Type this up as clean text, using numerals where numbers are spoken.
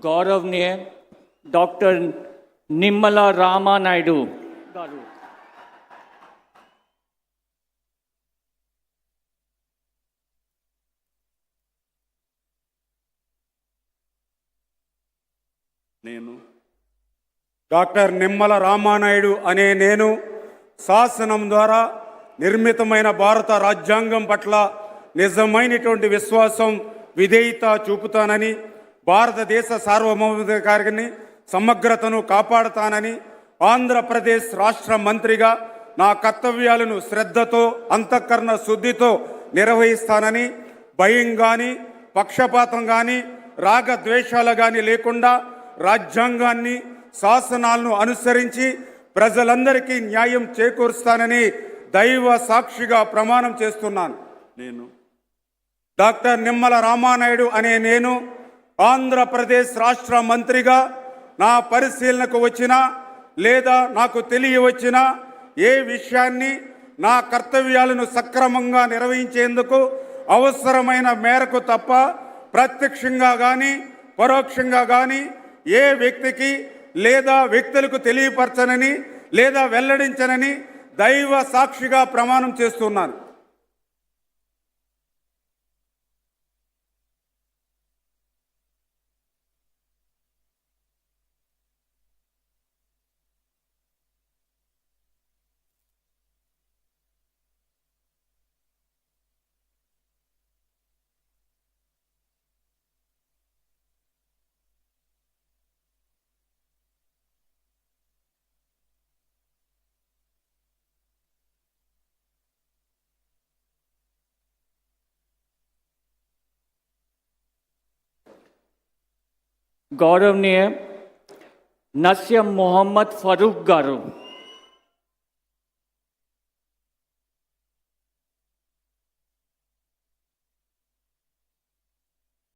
गौरवनीय doctor निम्मला Ramanaidu गारू doctor Nimmala Ramanaidu అనే నేను శాసనం ద్వారా నిర్మితమైన భారత రాజ్యాంగం పట్ల నిజమైనటువంటి విశ్వాసం విధేయత చూపుతానని, భారతదేశ సార్వభౌమాధికారాన్ని సమగ్రతను కాపాడుతానని, ఆంధ్రప్రదేశ్ రాష్ట్ర మంత్రిగా నా కర్తవ్యాలను శ్రద్ధతో అంతఃకరణ శుద్ధితో నిర్వహిస్తానని, భయం కానీ పక్షపాతం కానీ రాగద్వేషాలు కానీ లేకుండా రాజ్యాంగాన్ని శాసనాలను అనుసరించి ప్రజలందరికీ న్యాయం చేకూరుస్తానని దైవ సాక్షిగా ప్రమాణం చేస్తున్నాను. డాక్టర్ నిమ్మల రామానాయుడు అనే నేను ఆంధ్రప్రదేశ్ రాష్ట్ర మంత్రిగా నా పరిశీలనకు వచ్చినా లేదా నాకు తెలియవచ్చినా ఏ విషయాన్ని నా కర్తవ్యాలను సక్రమంగా నిర్వహించేందుకు అవసరమైన మేరకు తప్ప ప్రత్యక్షంగా కానీ పరోక్షంగా కానీ ఏ వ్యక్తికి లేదా వ్యక్తులకు తెలియపరచనని లేదా వెల్లడించనని దైవ సాక్షిగా ప్రమాణం చేస్తున్నాను. गौरवनीय नस्यम मोहम्मद फारूक गारू